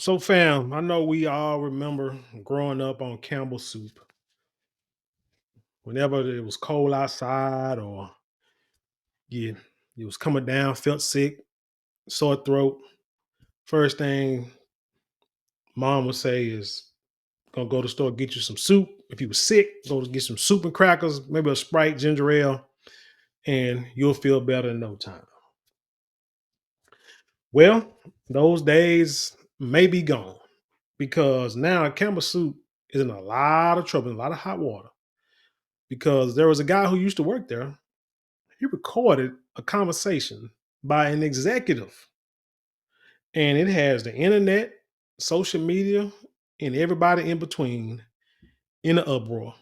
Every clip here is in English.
So, fam, I know we all remember growing up on Campbell soup. Whenever it was cold outside or you was coming down, felt sick, sore throat, first thing mom would say is gonna go to the store, get you some soup. If you was sick, go to get some soup and crackers, maybe a Sprite, ginger ale, and you'll feel better in no time. Well, those days may be gone because now Campbell soup is in a lot of trouble, in a lot of hot water because there was a guy who used to work there. He recorded a conversation by an executive, and it has the internet, social media, and everybody in between in an uproar.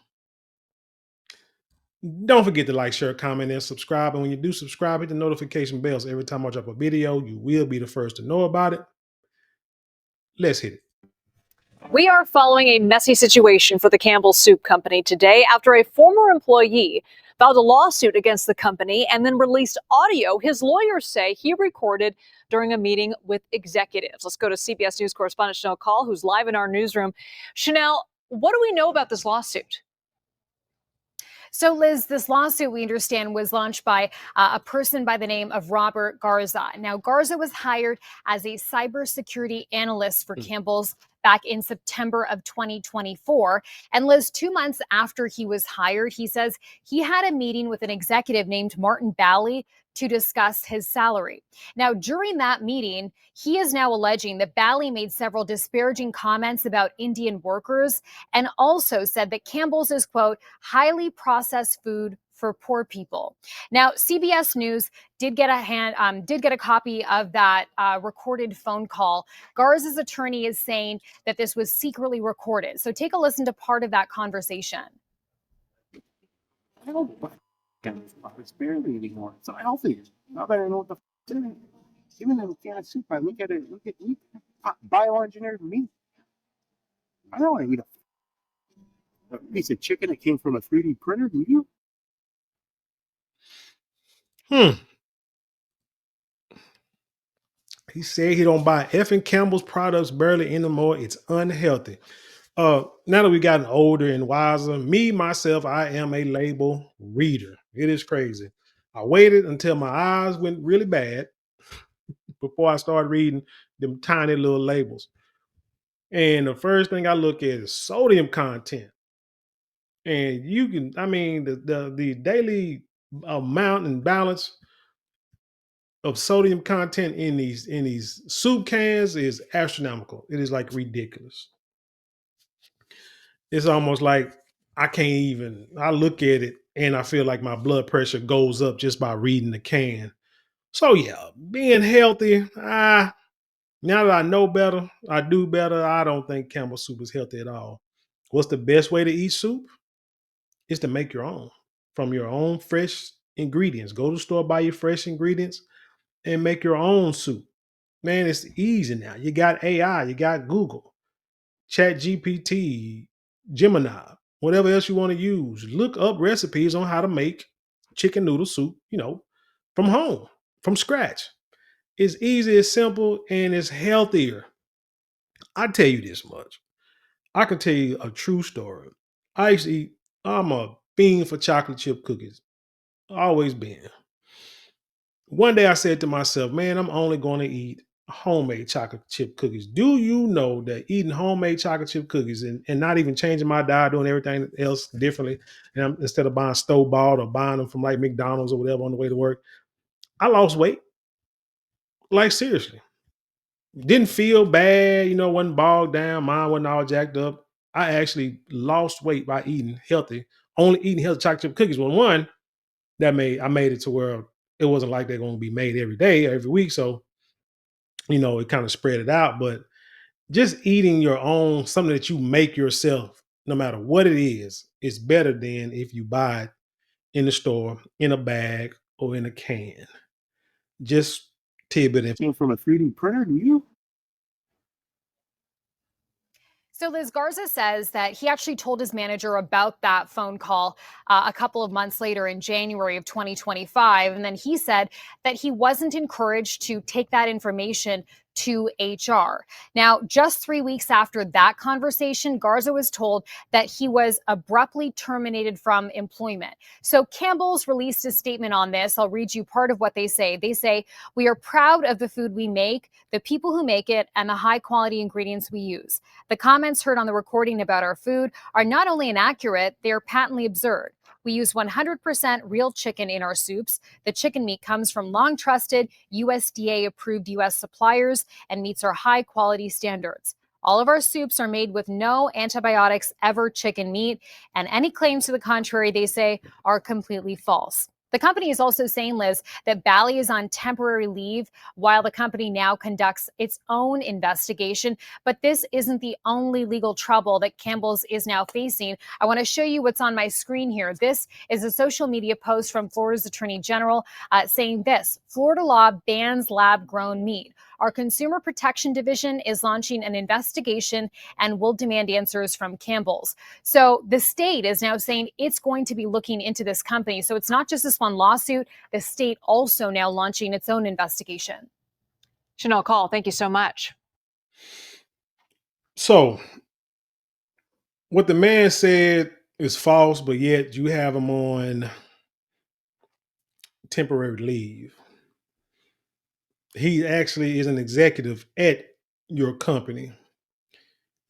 Don't forget to like, share, comment, and subscribe. And when you do subscribe, hit the notification bells. Every time I drop a video, you will be the first to know about it. Let's hit it. We are following a messy situation for the Campbell Soup Company today after a former employee filed a lawsuit against the company and then released audio his lawyers say he recorded during a meeting with executives. Let's go to CBS News correspondent Chanel Call, who's live in our newsroom. Chanel, what do we know about this lawsuit? So, Liz, this lawsuit, we understand, was launched by a person by the name of Robert Garza. Now, Garza was hired as a cybersecurity analyst for Campbell's back in September of 2024. And Liz, 2 months after he was hired, he says he had a meeting with an executive named Martin Bally to discuss his salary. Now, during that meeting, he is now alleging that Bally made several disparaging comments about Indian workers and also said that Campbell's is, quote, highly processed food for poor people. Now, CBS News did get a copy of that recorded phone call. Garza's attorney is saying that this was secretly recorded. So take a listen to part of that conversation. I don't buy it's barely anymore. It's not healthy. Now that I know what the is in it. Even in a can of soup, I look at meat, bioengineered meat. I don't want to eat a piece of chicken that came from a 3D printer. Do you? He said he don't buy effing Campbell's products barely anymore. It's unhealthy. Now that we gotten older and wiser, me, myself, I am a label reader. It is crazy. I waited until my eyes went really bad before I started reading them tiny little labels. And the first thing I look at is sodium content. And you can, I mean, the daily amount and balance of sodium content in these soup cans is astronomical. It is like ridiculous. It's almost like I look at it and I feel like my blood pressure goes up just by reading the can. So yeah, being healthy, now that I know better, I do better. I don't think Campbell soup is healthy at all. What's the best way to eat soup? Is to make your own from your own fresh ingredients. Go to the store, buy your fresh ingredients, and make your own soup. Man, it's easy now. You got AI, you got Google, Chat GPT, Gemini, whatever else you want to use. Look up recipes on how to make chicken noodle soup, from home, from scratch. It's easy, it's simple, and it's healthier. I tell you this much. I can tell you a true story. I'm a fiend for chocolate chip cookies. Always been. One day I said to myself, man, I'm only going to eat homemade chocolate chip cookies. Do you know that eating homemade chocolate chip cookies and not even changing my diet, doing everything else differently, and instead of buying store bought or buying them from like McDonald's or whatever on the way to work, I lost weight. Like seriously. Didn't feel bad, wasn't bogged down, mind wasn't all jacked up. I actually lost weight by eating healthy, only eating healthy chocolate chip cookies. Well, one, I made it to where it wasn't like they're going to be made every day, every week. So, it kind of spread it out. But just eating your own, something that you make yourself, no matter what it is better than if you buy it in the store, in a bag, or in a can. Just tidbit. It came from a 3D printer. Do you? So Liz, Garza says that he actually told his manager about that phone call a couple of months later in January of 2025. And then he said that he wasn't encouraged to take that information to HR. Now, just 3 weeks after that conversation, Garza was told that he was abruptly terminated from employment. So Campbell's released a statement on this. I'll read you part of what they say. They say, "We are proud of the food we make, the people who make it, and the high quality ingredients we use. The comments heard on the recording about our food are not only inaccurate, they are patently absurd. We use 100% real chicken in our soups. The chicken meat comes from long trusted USDA approved US suppliers and meets our high quality standards. All of our soups are made with no antibiotics ever chicken meat, and any claims to the contrary, they say, are completely false." The company is also saying, Liz, that Bally is on temporary leave while the company now conducts its own investigation. But this isn't the only legal trouble that Campbell's is now facing. I want to show you what's on my screen here. This is a social media post from Florida's Attorney General saying this: "Florida law bans lab-grown meat. Our Consumer Protection Division is launching an investigation and will demand answers from Campbell's." So the state is now saying it's going to be looking into this company. So it's not just this one lawsuit. The state also now launching its own investigation. Chanel Call, thank you so much. So, what the man said is false, but yet you have him on temporary leave. He actually is an executive at your company.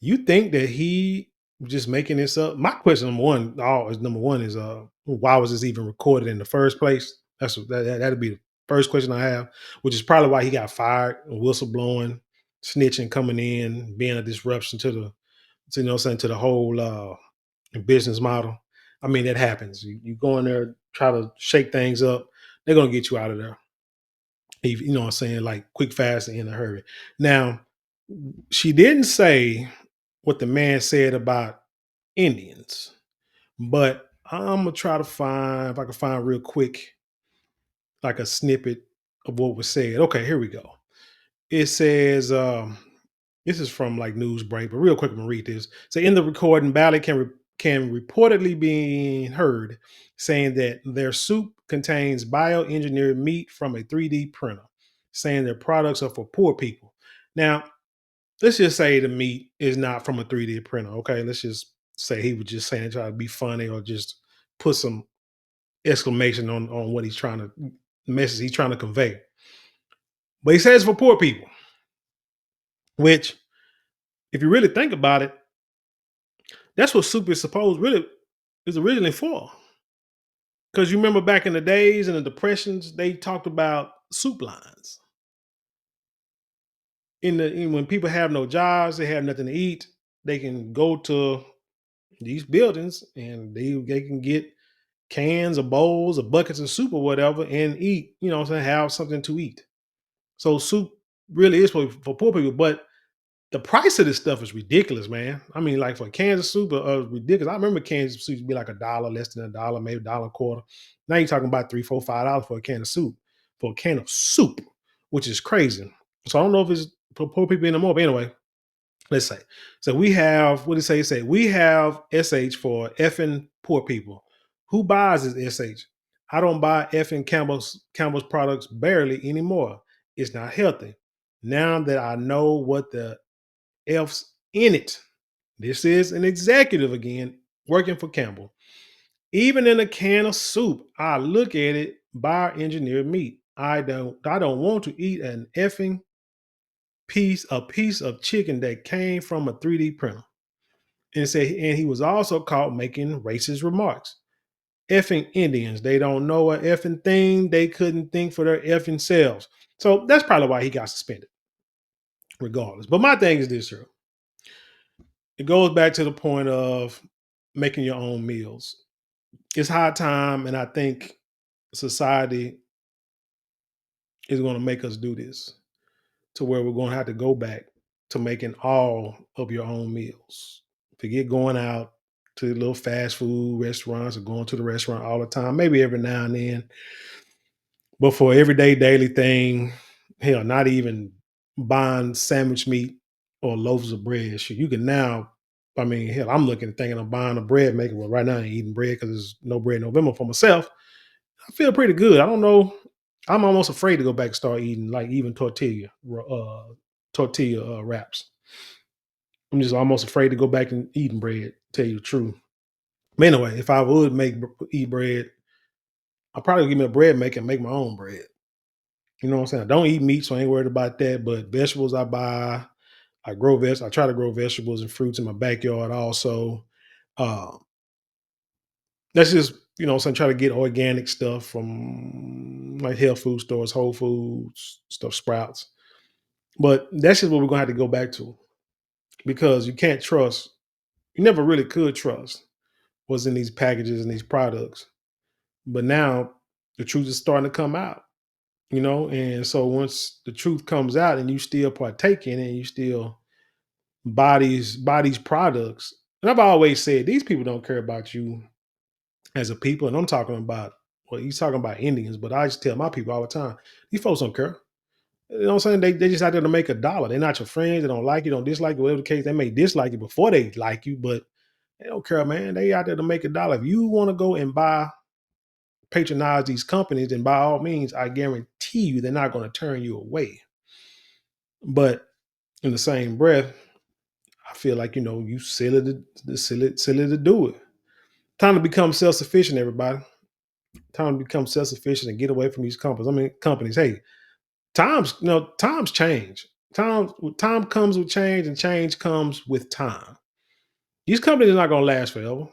You think that he just making this up? My question number one is why was this even recorded in the first place? That'd be the first question I have, which is probably why he got fired, whistleblowing, snitching, coming in, being a disruption to to the whole business model. I mean, that happens. You go in there, try to shake things up, they're gonna get you out of there. You know what I'm saying? Like quick, fast, and in a hurry. Now, she didn't say what the man said about Indians, but I'm gonna try to find if I can find real quick like a snippet of what was said. Okay, here we go. It says, this is from like Newsbreak, but real quick, I'm gonna read this. So in the recording, Bally can reportedly be heard saying that their soup contains bioengineered meat from a 3D printer, saying their products are for poor people. Now, let's just say the meat is not from a 3D printer. Okay, let's just say he was just saying to try to be funny or just put some exclamation on what he's trying to message he's trying to convey. But he says for poor people, which, if you really think about it, that's what soup is supposed really is originally for. Because you remember back in the days in the depressions, they talked about soup lines. When people have no jobs, they have nothing to eat, they can go to these buildings and they can get cans or bowls or buckets of soup or whatever and eat, you know what I'm saying, have something to eat. So soup really is for poor people, but the price of this stuff is ridiculous, man. I mean, like for cans of soup are ridiculous. I remember cans of soup used to be like $1, less than $1, maybe $1.25. Now you're talking about $3, $4, $5 for a can of soup, which is crazy. So I don't know if it's for poor people anymore, but anyway, let's say. So we have, what did it say? It say, we have SH for effing poor people. Who buys this SH? I don't buy effing Campbell's products barely anymore. It's not healthy. Now that I know what the F's in it, this is an executive again working for Campbell. Even in a can of soup, I look at it, bioengineered meat. I don't want to eat an effing piece of chicken that came from a 3D printer. And he was also caught making racist remarks. Effing Indians, they don't know a effing thing. They couldn't think for their effing selves. So that's probably why he got suspended, regardless. But my thing is this, sir. It goes back to the point of making your own meals. It's high time, and I think society is going to make us do this to where we're going to have to go back to making all of your own meals. Forget going out to little fast food restaurants or going to the restaurant all the time, maybe every now and then. But for everyday daily thing, hell, not even buying sandwich meat or loaves of bread. Shit, you can now, I mean, hell, I'm looking thinking of buying a bread maker. Well, right now I ain't eating bread because there's no bread November for myself. I feel pretty good. I don't know. I'm almost afraid to go back and start eating like even tortilla tortilla wraps. I'm just almost afraid to go back and eating bread, tell you the truth. But anyway, if I would eat bread, I'll probably give me a bread maker and make my own bread. You know what I'm saying? I don't eat meat, so I ain't worried about that. But vegetables I buy, I try to grow vegetables and fruits in my backyard also. Uh, that's just, so I try to get organic stuff from like health food stores, Whole Foods, stuff, Sprouts. But that's just what we're gonna have to go back to because you can't trust, you never really could trust what's in these packages and these products. But now the truth is starting to come out, and so once the truth comes out and you still partake in it and you still buy these products, and I've always said these people don't care about you as a people. And I'm talking about, well, he's talking about Indians, but I just tell my people all the time, these folks don't care. You know what I'm saying? They just out there to make a dollar. They're not your friends. They don't like you, don't dislike you, whatever the case. They may dislike you before they like you, but they don't care, man. They out there to make a dollar. If you want to go and patronize these companies, then by all means, I guarantee you they're not going to turn you away. But in the same breath, I feel like, you silly to do it. Time to become self-sufficient, everybody. Time to become self-sufficient and get away from these companies. Hey, times change. Time comes with change, and change comes with time. These companies are not going to last forever.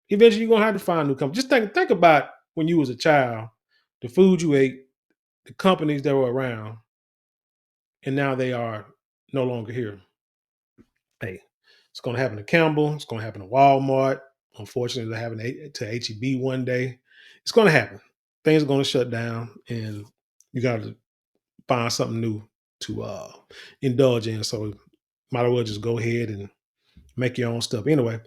Eventually, you're going to have to find new companies. Just think about when you was a child, the food you ate, the companies that were around, and now they are no longer here. Hey, it's going to happen to Campbell. It's going to happen to Walmart. Unfortunately, they're having to HEB one day. It's going to happen. Things are going to shut down, and you got to find something new to indulge in. So might as well just go ahead and make your own stuff. Anyway,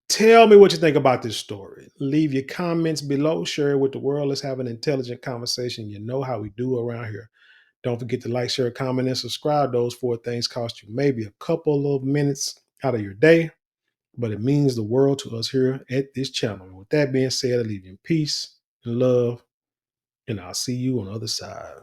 tell me what you think about this story. Leave your comments below. Share it with the world. Let's have an intelligent conversation. You know how we do around here. Don't forget to like, share, comment, and subscribe. Those 4 things cost you maybe a couple of minutes out of your day, but it means the world to us here at this channel. And with that being said, I leave you in peace and love, and I'll see you on the other side.